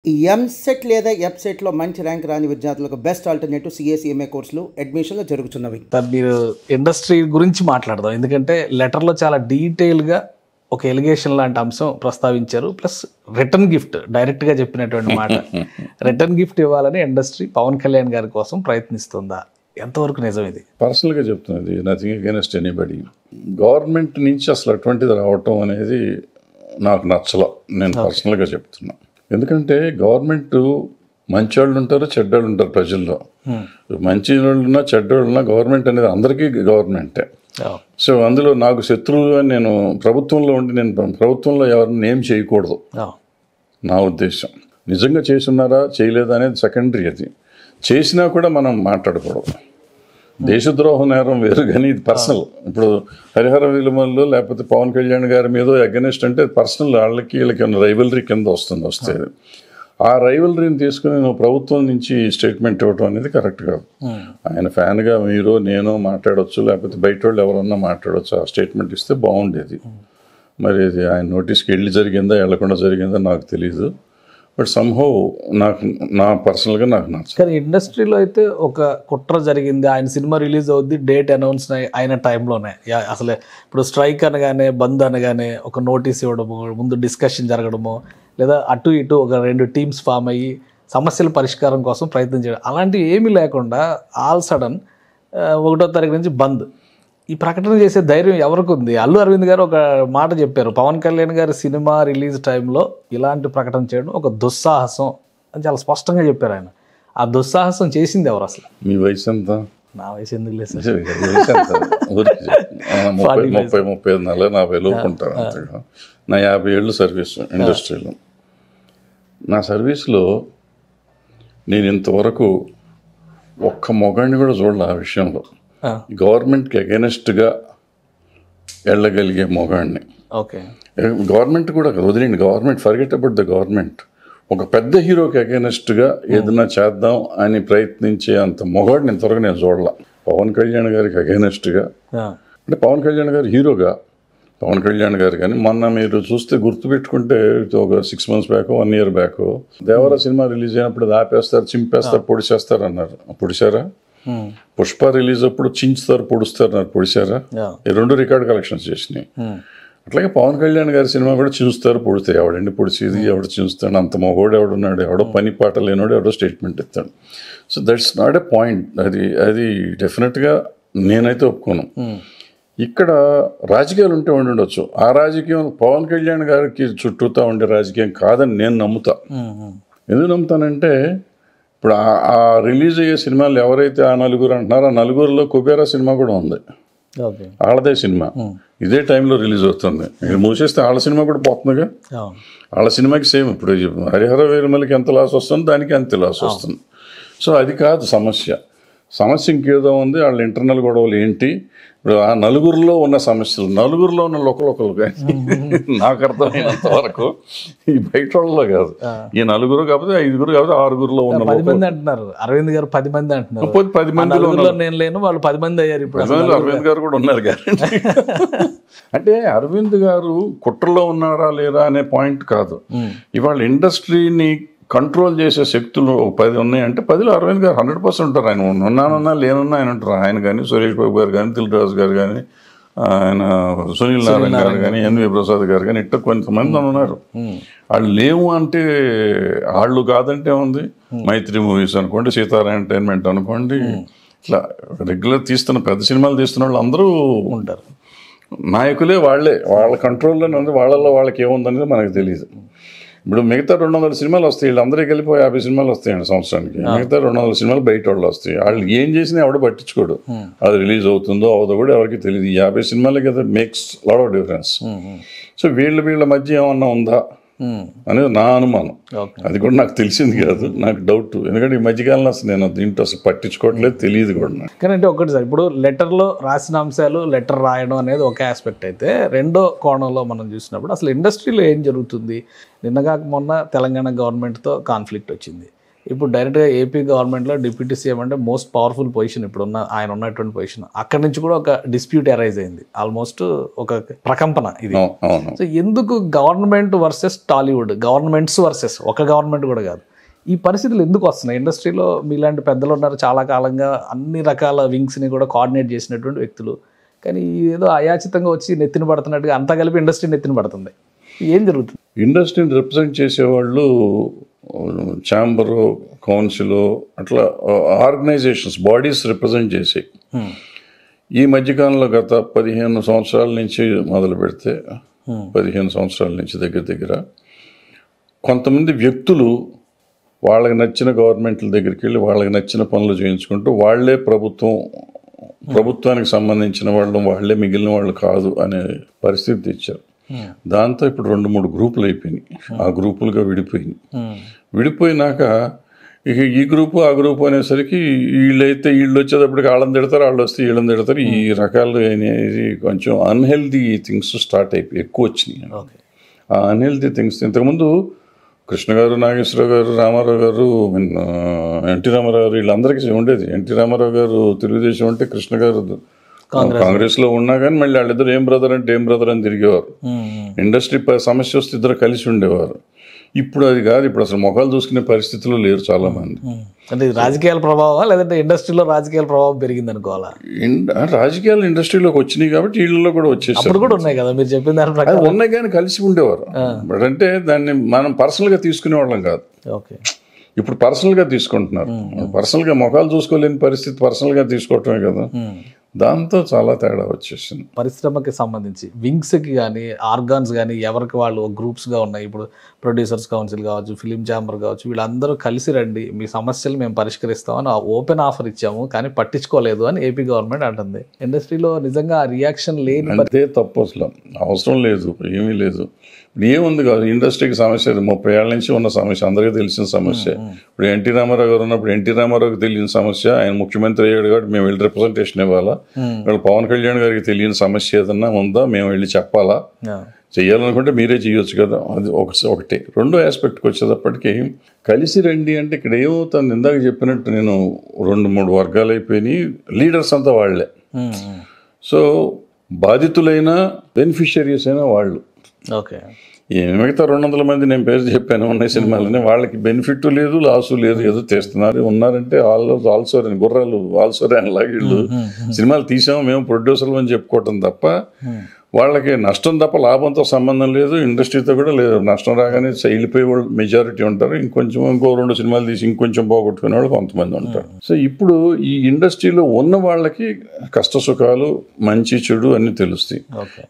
ఈ ఎంసెట్ లేదా ఎఫ్సెట్లో మంచి ర్యాంక్ రాని విద్యార్థులకు బెస్ట్ ఆల్టర్నేటివ్ సిఏ కోర్సులు అడ్మిషన్లు జరుగుతున్నవి. సార్ మీరు ఇండస్ట్రీ గురించి మాట్లాడదాం, ఎందుకంటే లెటర్లో చాలా డీటెయిల్గా ఒక ఎలిగేషన్ లాంటి అంశం ప్రస్తావించారు. ప్లస్ రిటర్న్ గిఫ్ట్ డైరెక్ట్గా చెప్పినటువంటి మాట, రిటర్న్ గిఫ్ట్ ఇవ్వాలని ఇండస్ట్రీ పవన్ కళ్యాణ్ గారి కోసం ప్రయత్నిస్తుందా? ఎంతవరకు నిజం ఇది? పర్సనల్గా చెప్తున్నది, నథింగ్ అగైనెస్ట్ ఎనీబడి. గవర్నమెంట్ నుంచి అసలు అటువంటిది రావటం అనేది నాకు నచ్చల. నేను పర్సనల్గా చెప్తున్నా. ఎందుకంటే గవర్నమెంట్ మంచి వాళ్ళు ఉంటారు, చెడ్డోళ్ళు ఉంటారు ప్రజల్లో. మంచి వాళ్ళు ఉన్నా చెడ్డోళ్ళు ఉన్నా గవర్నమెంట్ అనేది అందరికీ గవర్నమెంటే. సో అందులో నాకు శత్రువులు అని నేను ప్రభుత్వంలో ఉండి నేను ప్రభుత్వంలో ఎవరిని ఏం చేయకూడదు నా ఉద్దేశం. నిజంగా చేసున్నారా చేయలేదా అనేది సెకండరీ. అది చేసినా కూడా మనం మాట్లాడకూడదు. దేశద్రోహ నేరం వేరు, కానీ ఇది పర్సనల్. ఇప్పుడు హరిహర విలుమల్లో లేకపోతే పవన్ కళ్యాణ్ గారి మీద అగెనిస్ట్ అంటే పర్సనల్, వాళ్ళకి వీళ్ళకి రైవలరీ కింద వస్తే ఆ రైవలరీని తీసుకుని నువ్వు ప్రభుత్వం నుంచి స్టేట్మెంట్ ఇవ్వడం అనేది కరెక్ట్ కాదు. ఆయన ఫ్యాన్గా మీరు నేను మాట్లాడవచ్చు, లేకపోతే బయట వాళ్ళు ఎవరన్నా మాట్లాడవచ్చు. ఆ స్టేట్మెంట్ ఇస్తే బాగుండేది. మరి ఇది ఆయన నోటీస్కి వెళ్ళి జరిగిందా వెళ్లకుండా జరిగిందా నాకు తెలీదు. బట్ సంహౌ నా పర్సనల్గా నాకు నచ్చదు. కానీ ఇండస్ట్రీలో అయితే ఒక కుట్ర జరిగింది. ఆయన సినిమా రిలీజ్ అవుద్ది, డేట్ అనౌన్స్ అయిన టైంలోనే అసలే ఇప్పుడు స్ట్రైక్ అనగానే బంద్ అనగానే ఒక నోటీస్ ఇవ్వడము, ముందు డిస్కషన్ జరగడము, లేదా అటు ఇటు ఒక 2 టీమ్స్ ఫామ్ అయ్యి సమస్యల పరిష్కారం కోసం ప్రయత్నం చేయడం, అలాంటివి ఏమీ లేకుండా ఆల్ సడన్ 1వ తారీఖు నుంచి బంద్. ఈ ప్రకటన చేసే ధైర్యం ఎవరికి ఉంది? అల్లు అరవింద్ గారు ఒక మాట చెప్పారు, పవన్ కళ్యాణ్ గారి సినిమా రిలీజ్ టైంలో ఇలాంటి ప్రకటన చేయడం ఒక దుస్సాహసం అని చాలా స్పష్టంగా చెప్పారు ఆయన. ఆ దుస్సాహసం చేసింది ఎవరు అసలు? మీ వయసు ఎంత? నా వయసు ఎందుకు లేదు సార్, 35-40 లోపు ఉంటాను. నా 50 ఏళ్ళు సర్వీస్ ఇండస్ట్రీలో. నా సర్వీస్లో నేను ఇంతవరకు ఒక్క మొగాడిని కూడా చూడాలి ఆ విషయంలో. గవర్నమెంట్కి అగెనెస్ట్గా వెళ్ళగలిగే మొగాడిని. ఓకే, గవర్నమెంట్ కూడా వదిలేండి, government forget about the government. ఒక పెద్ద హీరోకి అగెనెస్ట్గా ఏదైనా చేద్దాం అని ప్రయత్నించే అంత మొగాడిని ఇంతవరకు నేను చూడాల. పవన్ కళ్యాణ్ గారికి అగెనెస్ట్గా అంటే పవన్ కళ్యాణ్ గారు హీరోగా పవన్ కళ్యాణ్ గారు. కానీ మొన్న మీరు చూస్తే గుర్తుపెట్టుకుంటే ఒక 6 months బ్యాక్ 1 year బ్యాక్ దేవర సినిమా రిలీజ్ అయినప్పుడు అది ఆపేస్తారు, చింపేస్తారు, పొడిచేస్తారు అన్నారు. పొడిచారా? పుష్ప రిలీజ్ అప్పుడు చించుతారు, పొడుస్తారు అన్నారు. పొడిచారా? ఈ 2 రికార్డ్ కలెక్షన్స్ చేసినాయి. అట్లాగే పవన్ కళ్యాణ్ గారి సినిమా కూడా చూస్తారు, పొడితే ఎవడండి పొడిచేది, ఎవడు చూస్తాడు? అంత మొగోడు ఎవడున్నాడు? ఎవడో పని పాట లేనోడు ఎవడో స్టేట్మెంట్ ఇస్తాడు. So that's not a point. అది డెఫినెట్గా నేనైతే ఒప్పుకోను. ఇక్కడ రాజకీయాలు ఉంటే ఉండొచ్చు. ఆ రాజకీయం పవన్ కళ్యాణ్ గారికి చుట్టూతా ఉండే రాజకీయం కాదని నేను నమ్ముతా. ఎందుకు నమ్ముతానంటే ఇప్పుడు ఆ రిలీజ్ అయ్యే సినిమాలు ఎవరైతే ఆ 4 అంటున్నారో ఆ 4లో కుబేరా సినిమా కూడా ఉంది. వాళ్ళదే సినిమా ఇదే టైంలో రిలీజ్ అవుతుంది. మీరు మూసేస్తే వాళ్ళ సినిమా కూడా పోతుందిగా. వాళ్ళ సినిమాకి సేమ్. ఇప్పుడు హరిహర వీరమలకి ఎంత లాస్ వస్తుంది, దానికి అంతే లాస్ వస్తుంది. సో అది కాదు సమస్య. సమస్య ఇంకేదో ఉంది. వాళ్ళ ఇంటర్నల్ గొడవలు ఏంటి? ఇప్పుడు ఆ 4లో ఉన్న సమస్యలు, 4లో ఉన్న ఒకరు కానీ నాకు అర్థమైనంత వరకు ఈ బయట వాళ్ళలో కాదు. ఈ 4 కాకపోతే 5 కాకపోతే 6లో ఉన్న 10 మంది అంటున్నారు. అరవింద్ గారు 10 మంది అంటున్నారు. 10 మందిలో నేను లేను, వాళ్ళు 10 మంది అయ్యారు. ఇప్పుడు అరవింద్ గారు కూడా ఉన్నారు గ్యారెంటీ. అంటే అరవింద్ గారు కుట్రలో ఉన్నారా లేదా అనే పాయింట్ కాదు. ఇవాళ ఇండస్ట్రీని కంట్రోల్ చేసే శక్తులు 10 ఉన్నాయంటే 10లో అరవింద్ గారు 100% ఉంటారు. ఆయన ఉన్నానన్నా లేనున్నా ఆయన ఉంటారు. ఆయన కానీ సురేష్ బాబు గారు కానీ, దిల్ రాజు గారు కానీ, ఆయన సునీల్ నారాయణ గారు కానీ, ఎన్వి ప్రసాద్ గారు కానీ, ఇట్లా కొంతమంది ఉన్నారు. వాళ్ళు లేవు అంటే వాళ్ళు కాదంటే ఉంది. మైత్రి మూవీస్ అనుకోండి, సీతారా ఎంటర్టైన్మెంట్ అనుకోండి, ఇట్లా రెగ్యులర్ తీస్తున్న పెద్ద సినిమాలు తీస్తున్న వాళ్ళు అందరూ ఉంటారు. నాయకులే వాళ్ళే. వాళ్ళ కంట్రోల్లోనే ఉంది. వాళ్ళల్లో వాళ్ళకి ఏముందనేది మనకు తెలియదు. ఇప్పుడు మిగతా 200 సినిమాలు వస్తాయి. వీళ్ళందరికీ వెళ్ళిపోయి 50 సినిమాలు వస్తాయండి సంవత్సరానికి. మిగతా 200 సినిమాలు బయట వాళ్ళు వస్తాయి. వాళ్ళు ఏం చేసినా ఎవడో పట్టించుకోడు. అది రిలీజ్ అవుతుందో అవదో కూడా ఎవరికి తెలియదు. 50 సినిమాలకి కదా makes lot of difference. So వీళ్ళ మధ్య ఏమన్నా ఉందా అనేది నా అనుమానం. అది కూడా నాకు తెలిసింది కాదు, నాకు డౌట్. ఎందుకంటే ఈ మధ్యకాలంలో అసలు నేను దీంట్లో అసలు పట్టించుకోవట్లేదు, తెలియదు కూడా. కానీ అంటే ఒకటి సార్, ఇప్పుడు లెటర్లో రాసిన అంశాలు లెటర్ రాయడం అనేది ఒక ఆస్పెక్ట్ అయితే, రెండో కోణంలో మనం చూసినప్పుడు అసలు ఇండస్ట్రీలో ఏం జరుగుతుంది? నిన్నగాక మొన్న తెలంగాణ గవర్నమెంట్తో కాన్ఫ్లిక్ట్ వచ్చింది. ఇప్పుడు డైరెక్ట్గా ఏపీ గవర్నమెంట్లో డిప్యూటీ సీఎం అంటే మోస్ట్ పవర్ఫుల్ పొజిషన్ ఇప్పుడున్న ఆయన ఉన్నటువంటి పొజిషన్. అక్కడి నుంచి కూడా ఒక డిస్ప్యూట్ అరైజ్ అయింది, ఆల్మోస్ట్ ఒక ప్రకంపన ఇది. సో ఎందుకు government versus Tollywood, governments versus, ఒక గవర్నమెంట్ కూడా కాదు, ఈ పరిస్థితులు ఎందుకు వస్తున్నాయి? ఇండస్ట్రీలో మీలాంటి పెద్దలు ఉన్నారు, చాలా కాలంగా అన్ని రకాల వింగ్స్ని కూడా కోఆర్డినేట్ చేసినటువంటి వ్యక్తులు, కానీ ఏదో అయాచితంగా వచ్చి నెత్తిన పడుతున్నట్టుగా అంతా కలిపి ఇండస్ట్రీ నెత్తిన పడుతుంది. ఏం జరుగుతుంది? ఇండస్ట్రీని రిప్రజెంట్ చేసేవాళ్ళు ఛాంబరు, కౌన్సిల్, అట్లా ఆర్గనైజేషన్స్, బాడీస్ రిప్రజెంట్ చేసి ఈ మధ్యకాలంలో గత 15 సంవత్సరాల నుంచి మొదలు పెడితే 15 సంవత్సరాల నుంచి దగ్గర కొంతమంది వ్యక్తులు వాళ్ళకి నచ్చిన గవర్నమెంట్ల దగ్గరికి వెళ్ళి వాళ్ళకి నచ్చిన పనులు చేయించుకుంటూ వాళ్ళే ప్రభుత్వానికి సంబంధించిన వాళ్ళు, వాళ్ళే మిగిలిన వాళ్ళు కాదు అనే పరిస్థితి తెచ్చారు. దాంతో ఇప్పుడు 2-3 గ్రూపులు అయిపోయినాయి, ఆ గ్రూపులుగా విడిపోయినాక ఇక ఈ గ్రూపు ఆ గ్రూపు అనేసరికి వీళ్ళు వచ్చేటప్పటికి వాళ్ళని తిడతారు, వాళ్ళు వస్తే వీళ్ళని తిడతారు. ఈ రకాలు అనేది కొంచెం అన్హెల్దీ థింగ్స్ స్టార్ట్ అయిపోయి ఎక్కువ వచ్చినాయి. ఆ అన్హెల్దీ థింగ్స్ ఇంతకుముందు కృష్ణ గారు, నాగేశ్వరరావు గారు, రామారావు గారు, ఎన్టీ రామారావు గారు వీళ్ళందరికీ ఉండేది. ఎన్టీ రామారావు గారు తెలుగుదేశం అంటే, కృష్ణ గారు కాంగ్రెస్లో ఉన్నా కానీ మళ్ళీ వాళ్ళిద్దరు ఏం బ్రదర్ అని తిరిగేవారు. ఇండస్ట్రీ సమస్య వస్తే ఇద్దరు కలిసి ఉండేవారు. ఇప్పుడు అది కాదు, ఇప్పుడు అసలు మొఖాలు చూసుకునే పరిస్థితుల్లో లేరు చాలా మంది. అంటే రాజకీయాల ప్రభావం లేదంటే ఇండస్ట్రీలో రాజకీయాల ప్రభావం పెరిగింది అనుకోవాలా? రాజకీయాలు ఇండస్ట్రీలోకి వచ్చినాయి కాబట్టి వీళ్ళలో కూడా వచ్చేసారు కూడా ఉన్నాయి కదా మీరు చెప్పిన దాని ప్రకారం. ఉన్నాయి కానీ కలిసి ఉండేవారు. బట్ అంటే దాన్ని మనం పర్సనల్గా తీసుకునే వాళ్ళం కాదు. ఓకే, ఇప్పుడు పర్సనల్గా తీసుకుంటున్నారు. పర్సనల్గా మొఖాలు చూసుకోలేని పరిస్థితి పర్సనల్గా తీసుకోవటమే కదా, దాంతో చాలా తేడా వచ్చేసింది. పరిశ్రమకి సంబంధించి వింగ్స్కి కానీ ఆర్గాన్స్ కానీ ఎవరికి వాళ్ళు గ్రూప్స్గా ఉన్నాయి. ఇప్పుడు ప్రొడ్యూసర్స్ కౌన్సిల్ కావచ్చు, ఫిలిం ఛాంబర్ కావచ్చు, వీళ్ళందరూ కలిసి రండి, మీ సమస్యలు మేము పరిష్కరిస్తామని ఓపెన్ ఆఫర్ ఇచ్చాము, కానీ పట్టించుకోలేదు అని ఏపీ గవర్నమెంట్ అంటుంది. ఇండస్ట్రీలో నిజంగా రియాక్షన్ లేని అంతే తప్పు, అసలు అవసరం లేదు, ఏమీ లేదు. ఏముంది కాదు, ఇండస్ట్రీకి సమస్య 30 ఏళ్ళ నుంచి ఉన్న సమస్య, అందరికీ తెలిసిన సమస్య. ఇప్పుడు ఎన్టీ రామారావు గారు ఉన్నప్పుడు ఎన్టీ రామారావుకి తెలియని సమస్య, ఆయన ముఖ్యమంత్రి అయ్యాడు కాబట్టి మేము వెళ్ళి రిప్రజెంటేషన్ ఇవ్వాలా? ఇప్పుడు పవన్ కళ్యాణ్ గారికి తెలియని సమస్య ఏదన్నా ఉందా, మేము వెళ్ళి చెప్పాలా? చెయ్యాలనుకుంటే మీరే చేయొచ్చు కదా. అది ఒకటి. రెండో ఆస్పెక్ట్కి వచ్చేటప్పటికి కలిసి రండి అంటే ఇక్కడ ఏమవుతుంది, ఇందాక చెప్పినట్టు నేను 2-3 వర్గాలు అయిపోయినాయి, లీడర్స్ అంతా వాళ్లే. సో బాధితులైనా బెనిఫిషియరీస్ అయినా వాళ్ళు. ఓకే, మిగతా 200 మంది నేను పేరు చెప్పాను ఉన్నాయి సినిమాలని, వాళ్ళకి బెనిఫిట్ లేదు, లాసు లేదు, ఏదో తీస్తున్నారు. ఉన్నారంటే ఆల్సోరే గుర్రాలు, ఆల్సోరే అలాగే వీళ్ళు సినిమాలు తీసాము మేము ప్రొడ్యూసర్లు అని చెప్పుకోవటం తప్ప వాళ్ళకి నష్టం తప్ప లాభంతో సంబంధం లేదు, ఇండస్ట్రీతో కూడా లేదు. నష్టం రాగానే వెళ్ళిపోయే వాళ్ళు మెజారిటీ ఉంటారు, ఇంకో 2 సినిమాలు తీసి ఇంకొంచెం పోగొట్టుకునే వాళ్ళు కొంతమంది ఉంటారు. సో ఇప్పుడు ఈ ఇండస్ట్రీలో ఉన్న వాళ్ళకి కష్ట సుఖాలు, మంచి చెడు అన్నీ తెలుస్తాయి.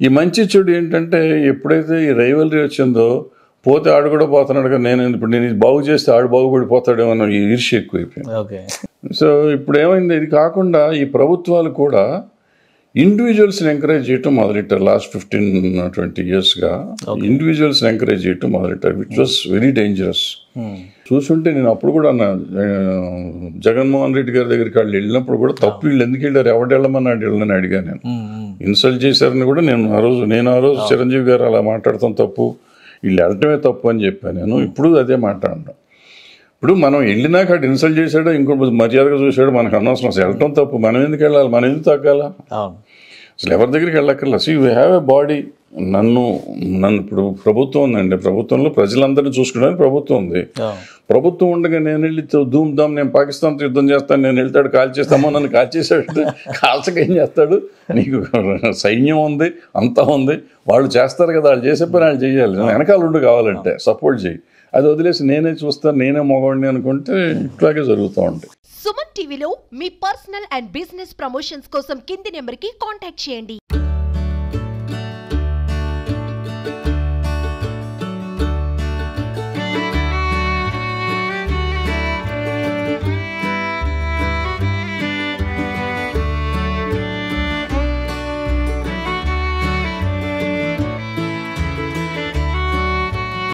ఈ మంచి చెడు ఏంటంటే ఎప్పుడైతే ఈ రైవలరీ వచ్చిందో, పోతే ఆడు కూడా పోతున్నాడు కదా, ఇప్పుడు నేను ఇది బాగు చేస్తే ఆడు బాగుపడిపోతాడేమో అన్న ఈ ఈర్ష్య ఎక్కువైపోయింది. సో ఇప్పుడు ఏమైంది, ఇది కాకుండా ఈ ప్రభుత్వాలు కూడా ఇండివిజువల్స్ని ఎంకరేజ్ చేయటం మొదలెట్టారు. లాస్ట్ 15-20 yearsగా ఇండివిజువల్స్ని ఎంకరేజ్ చేయటం మొదలెట్టారు, విచ్ వాస్ వెరీ డేంజరస్. చూసుంటే నేను అప్పుడు కూడా జగన్మోహన్ రెడ్డి గారి దగ్గరికి వాళ్ళు వెళ్ళినప్పుడు కూడా తప్పు, వీళ్ళు ఎందుకు వెళ్ళారు, ఎవరు వెళ్ళమన్నాడు వీళ్ళని అడిగా. నేను ఇన్సల్ట్ చేశారని కూడా నేను ఆ రోజు చిరంజీవి గారు అలా మాట్లాడతాం తప్పు, వీళ్ళు వెళ్ళటమే తప్పు అని చెప్పాను నేను. ఇప్పుడు అదే మాట్లాడడం. ఇప్పుడు మనం వెళ్ళినాక అటు ఇన్సల్ట్ చేశాడో ఇంకో మర్యాదగా చూసాడో మనకు అనవసరం. అసలు వెళ్ళటం తప్పు, మనం ఎందుకు వెళ్ళాలి, మనం ఎందుకు తగ్గాల, అసలు ఎవరి దగ్గరికి వెళ్ళక్కర్లేదు. So you have a body. నన్ను ఇప్పుడు ప్రభుత్వం ఉందండి, ప్రభుత్వంలో ప్రజలందరినీ చూసుకోవడానికి ప్రభుత్వం ఉంది. ప్రభుత్వం ఉండగా నేను వెళ్ళి ధూమ్ధామ్ నేను పాకిస్తాన్తో యుద్ధం చేస్తాను, నేను వెళ్తాడు కాల్ చేస్తామో, నన్ను కాల్ చేసాడు, కాల్చక ఏం చేస్తాడు, నీకు సైన్యం ఉంది, అంతా ఉంది, వాళ్ళు చేస్తారు కదా, వాళ్ళు చేసే పని వాళ్ళు చేయాలి, వెనకాల ఉండి కావాలంటే సపోర్ట్ చేయి. అది వదిలేసి నేనే చూస్తాను, నేనే మగవాడిని అనుకుంటే ఇట్లాగే జరుగుతూ ఉంటాయి. సుమన్ టీవీలో మీ పర్సనల్ అండ్ బిజినెస్ ప్రమోషన్స్ కోసం కింది నెంబర్కి కాంటాక్ట్ చేయండి.